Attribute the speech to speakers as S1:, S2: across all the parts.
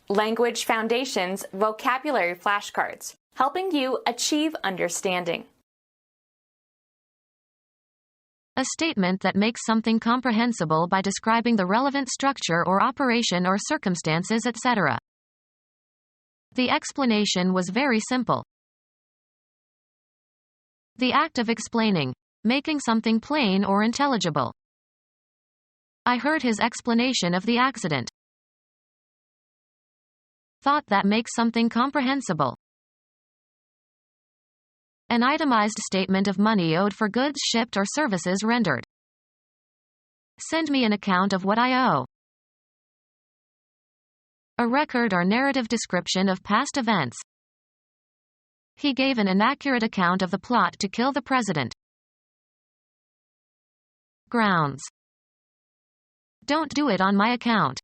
S1: Language Foundations Vocabulary Flashcards, helping you achieve understanding.
S2: A statement that makes something comprehensible by describing the relevant structure or operation or circumstances, etc. The explanation was very simple. The act of explaining, making something plain or intelligible. I heard his explanation of the accident. Thought that makes something comprehensible. An itemized statement of money owed for goods shipped or services rendered. Send me an account of what I owe. A record or narrative description of past events. He gave an inaccurate account of the plot to kill the president. Grounds. Don't do it on my account.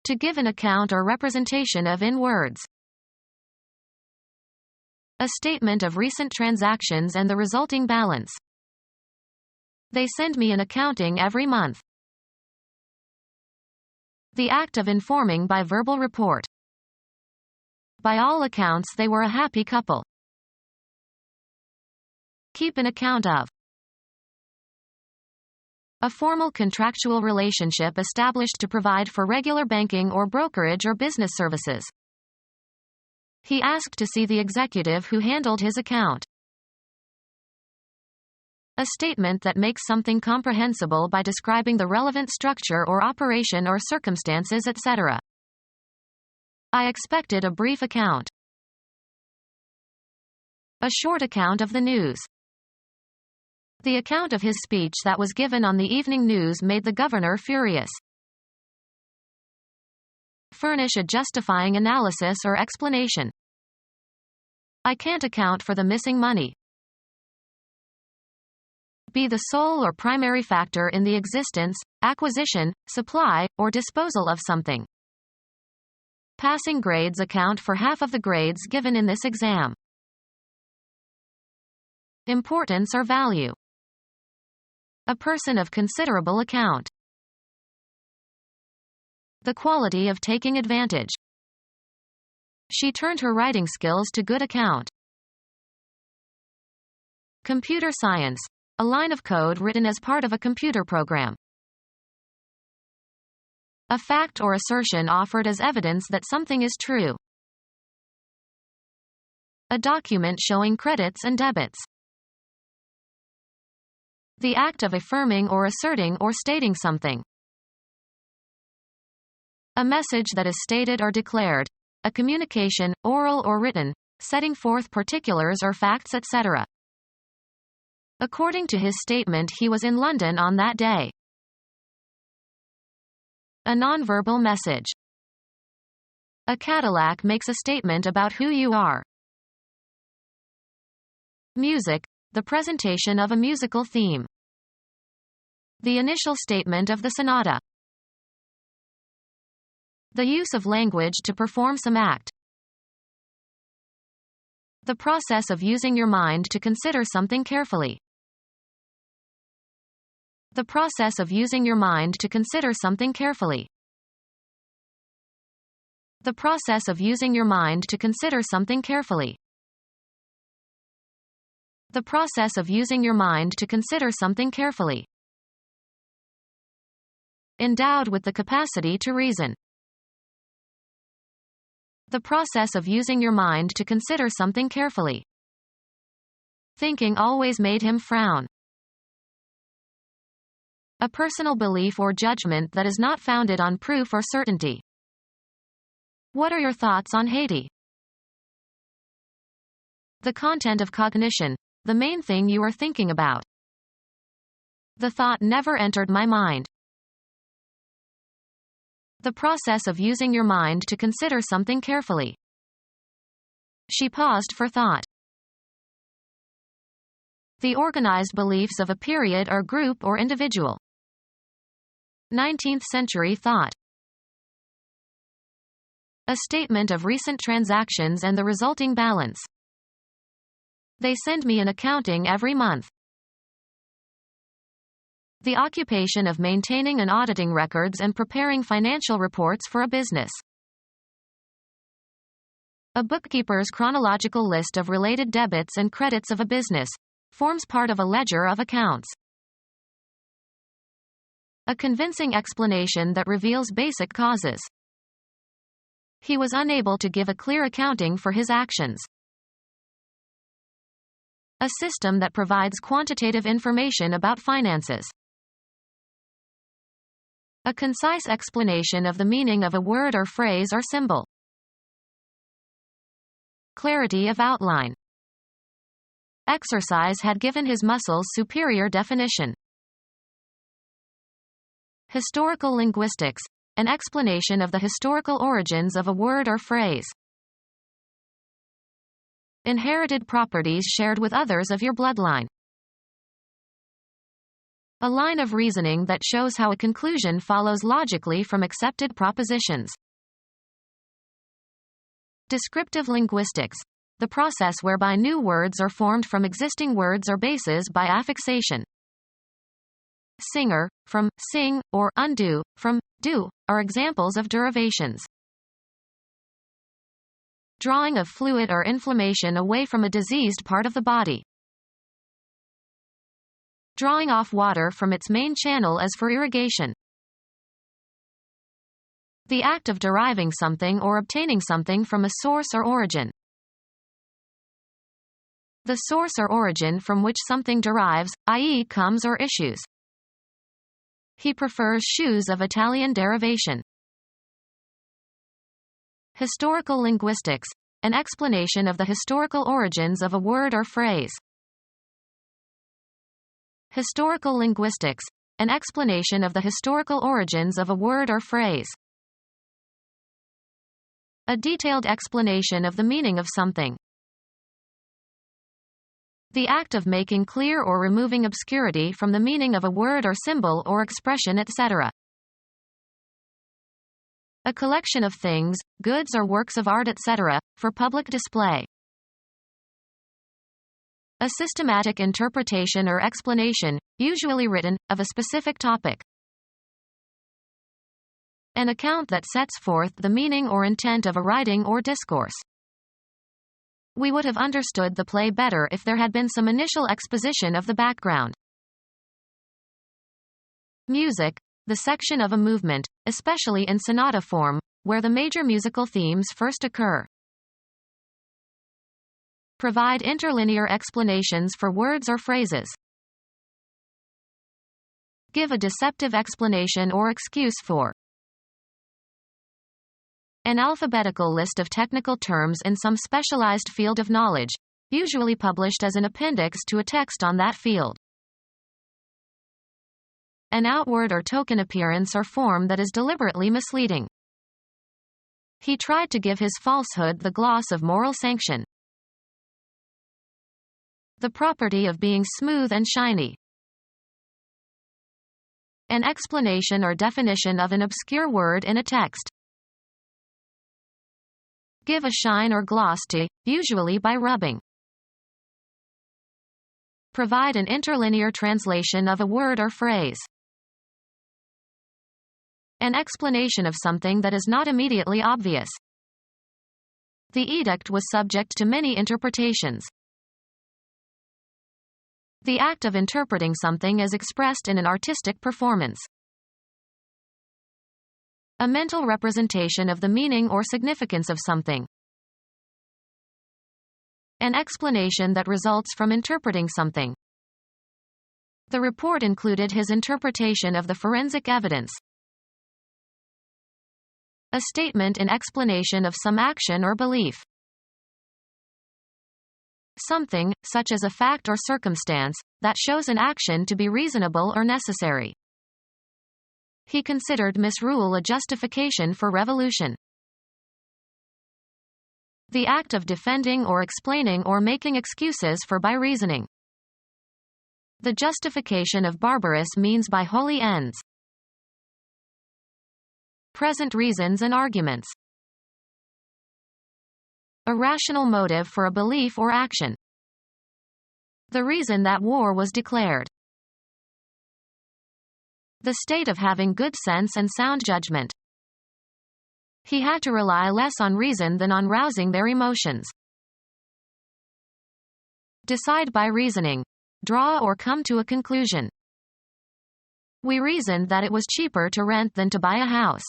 S2: To give an account or representation of in words. A statement of recent transactions and the resulting balance. They send me an accounting every month. The act of informing by verbal report. By all accounts they were a happy couple. Keep an account of. A formal contractual relationship established to provide for regular banking or brokerage or business services. He asked to see the executive who handled his account. A statement that makes something comprehensible by describing the relevant structure or operation or circumstances, etc. I expected a brief account. A short account of the news. The account of his speech that was given on the evening news made the governor furious. Furnish a justifying analysis or explanation. I can't account for the missing money. Be the sole or primary factor in the existence, acquisition, supply, or disposal of something. Passing grades account for half of the grades given in this exam. Importance or value. A person of considerable account. The quality of taking advantage. She turned her writing skills to good account. Computer science. A line of code written as part of a computer program. A fact or assertion offered as evidence that something is true. A document showing credits and debits. The act of affirming or asserting or stating something. A message that is stated or declared. A communication, oral or written, setting forth particulars or facts, etc. According to his statement, he was in London on that day. A nonverbal message. A Cadillac makes a statement about who you are. Music. The presentation of a musical theme. The initial statement of the sonata. The use of language to perform some act. The process of using your mind to consider something carefully. The process of using your mind to consider something carefully. The process of using your mind to consider something carefully. The process of using your mind to consider something carefully. Endowed with the capacity to reason. The process of using your mind to consider something carefully. Thinking always made him frown. A personal belief or judgment that is not founded on proof or certainty. What are your thoughts on Haiti? The content of cognition. The main thing you are thinking about. The thought never entered my mind. The process of using your mind to consider something carefully. She paused for thought. The organized beliefs of a period or group or individual. 19th century thought. A statement of recent transactions and the resulting balance. They send me an accounting every month. The occupation of maintaining and auditing records and preparing financial reports for a business. A bookkeeper's chronological list of related debits and credits of a business forms part of a ledger of accounts. A convincing explanation that reveals basic causes. He was unable to give a clear accounting for his actions. A system that provides quantitative information about finances. A concise explanation of the meaning of a word or phrase or symbol. Clarity of outline. Exercise had given his muscles superior definition. Historical linguistics, an explanation of the historical origins of a word or phrase. Inherited properties shared with others of your bloodline. A line of reasoning that shows how a conclusion follows logically from accepted propositions. Descriptive linguistics, the process whereby new words are formed from existing words or bases by affixation. Singer, from sing, or undo, from do, are examples of derivations. Drawing of fluid or inflammation away from a diseased part of the body. Drawing off water from its main channel as for irrigation. The act of deriving something or obtaining something from a source or origin. The source or origin from which something derives, i.e., comes or issues. He prefers shoes of Italian derivation. Historical linguistics, an explanation of the historical origins of a word or phrase. Historical linguistics, an explanation of the historical origins of a word or phrase. A detailed explanation of the meaning of something. The act of making clear or removing obscurity from the meaning of a word or symbol or expression, etc. A collection of things, goods or works of art, etc., for public display. A systematic interpretation or explanation, usually written, of a specific topic. An account that sets forth the meaning or intent of a writing or discourse. We would have understood the play better if there had been some initial exposition of the background. Music, the section of a movement, especially in sonata form, where the major musical themes first occur. Provide interlinear explanations for words or phrases. Give a deceptive explanation or excuse for. An alphabetical list of technical terms in some specialized field of knowledge, usually published as an appendix to a text on that field. An outward or token appearance or form that is deliberately misleading. He tried to give his falsehood the gloss of moral sanction. The property of being smooth and shiny. An explanation or definition of an obscure word in a text. Give a shine or gloss to, usually by rubbing. Provide an interlinear translation of a word or phrase. An explanation of something that is not immediately obvious. The edict was subject to many interpretations. The act of interpreting something as expressed in an artistic performance. A mental representation of the meaning or significance of something. An explanation that results from interpreting something. The report included his interpretation of the forensic evidence. A statement in explanation of some action or belief. Something, such as a fact or circumstance, that shows an action to be reasonable or necessary. He considered misrule a justification for revolution. The act of defending or explaining or making excuses for by reasoning. The justification of barbarous means by holy ends. Present reasons and arguments. A rational motive for a belief or action. The reason that war was declared. the state of having good sense and sound judgment. He had to rely less on reason than on rousing their emotions. Decide by reasoning. Draw or come to a conclusion. We reasoned that it was cheaper to rent than to buy a house.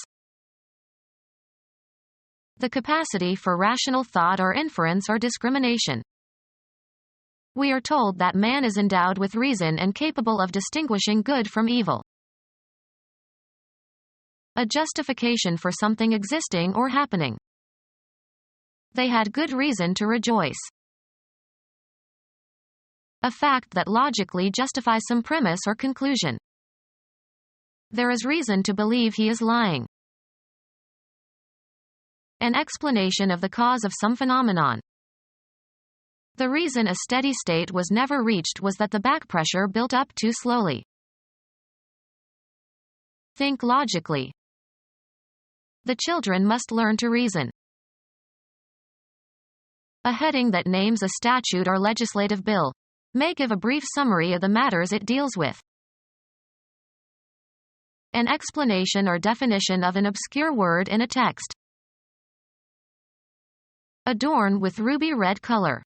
S2: The capacity for rational thought or inference or discrimination. We are told that man is endowed with reason and capable of distinguishing good from evil. A justification for something existing or happening. They had good reason to rejoice. A fact that logically justifies some premise or conclusion. There is reason to believe he is lying. An explanation of the cause of some phenomenon. The reason a steady state was never reached was that the back pressure built up too slowly. Think logically. The children must learn to reason. A heading that names a statute or legislative bill may give a brief summary of the matters it deals with. An explanation or definition of an obscure word in a text. Adorn with ruby red color.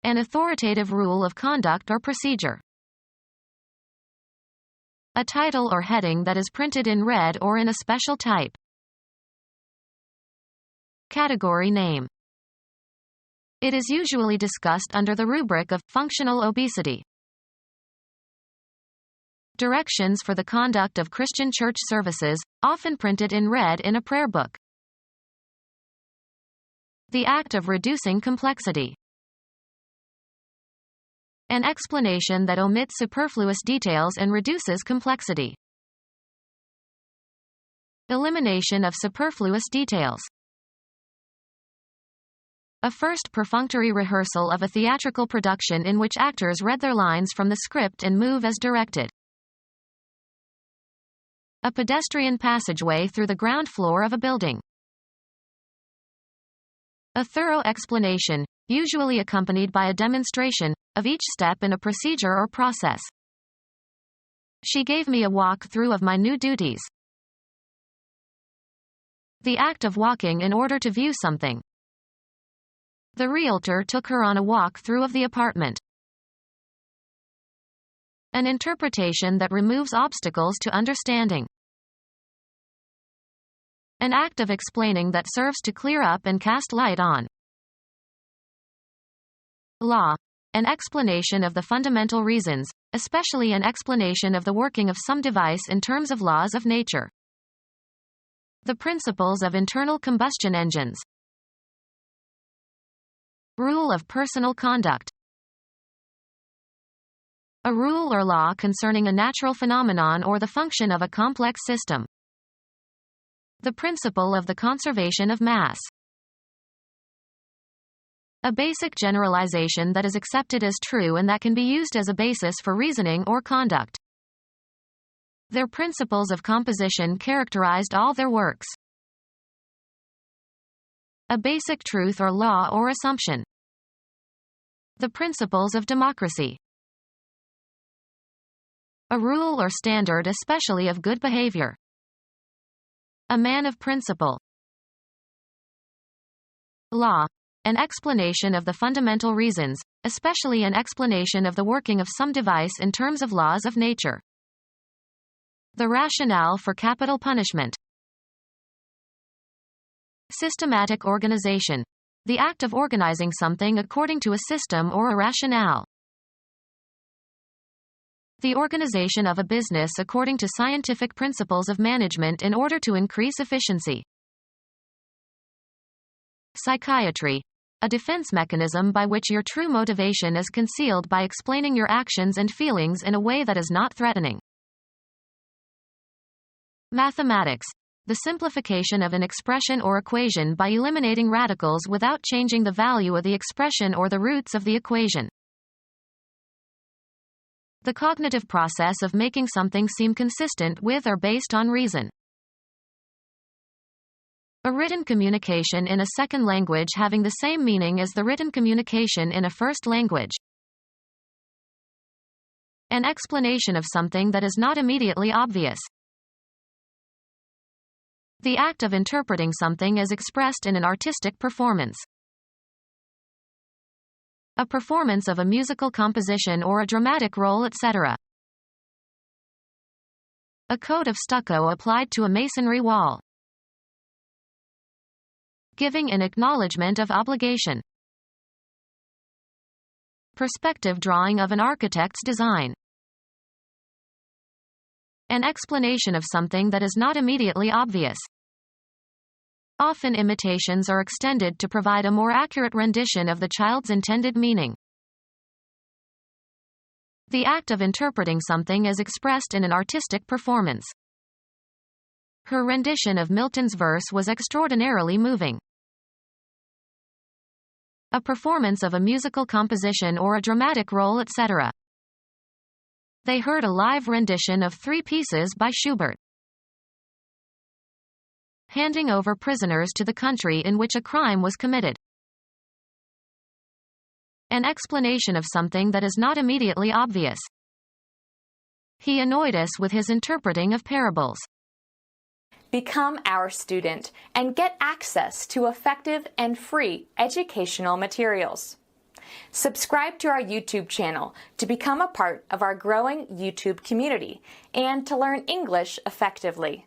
S2: An authoritative rule of conduct or procedure. A title or heading that is printed in red or in a special type. Category name. It is usually discussed under the rubric of functional obesity. Directions for the conduct of Christian church services, often printed in red in a prayer book. The act of reducing complexity. An explanation that omits superfluous details and reduces complexity. Elimination of superfluous details. A first perfunctory rehearsal of a theatrical production in which actors read their lines from the script and move as directed. A pedestrian passageway through the ground floor of a building. A thorough explanation, usually accompanied by a demonstration, of each step in a procedure or process. She gave me a walk-through of my new duties. The act of walking in order to view something. The realtor took her on a walk-through of the apartment. An interpretation that removes obstacles to understanding. An act of explaining that serves to clear up and cast light on. Law. An explanation of the fundamental reasons, especially an explanation of the working of some device in terms of laws of nature. The principles of internal combustion engines. Rule of personal conduct. A rule or law concerning a natural phenomenon or the function of a complex system. The principle of the conservation of mass. A basic generalization that is accepted as true and that can be used as a basis for reasoning or conduct. Their principles of composition characterized all their works. A basic truth or law or assumption. The principles of democracy. A rule or standard especially of good behavior. A man of principle. Law. An explanation of the fundamental reasons, especially an explanation of the working of some device in terms of laws of nature. The rationale for capital punishment. Systematic organization. The act of organizing something according to a system or a rationale. The organization of a business according to scientific principles of management in order to increase efficiency. Psychiatry. A defense mechanism by which your true motivation is concealed by explaining your actions and feelings in a way that is not threatening. Mathematics. The simplification of an expression or equation by eliminating radicals without changing the value of the expression or the roots of the equation. The cognitive process of making something seem consistent with or based on reason. A written communication in a second language having the same meaning as the written communication in a first language. An explanation of something that is not immediately obvious. The act of interpreting something as expressed in an artistic performance. A performance of a musical composition or a dramatic role, etc. A coat of stucco applied to a masonry wall. Giving an acknowledgement of obligation. Perspective drawing of an architect's design. An explanation of something that is not immediately obvious. Often imitations are extended to provide a more accurate rendition of the child's intended meaning. The act of interpreting something as expressed in an artistic performance. Her rendition of Milton's verse was extraordinarily moving. A performance of a musical composition or a dramatic role, etc. They heard a live rendition of 3 pieces by Schubert. Handing over prisoners to the country in which a crime was committed. An explanation of something that is not immediately obvious. He annoyed us with his interpreting of parables.
S1: Become our student and get access to effective and free educational materials. Subscribe to our YouTube channel to become a part of our growing YouTube community and to learn English effectively.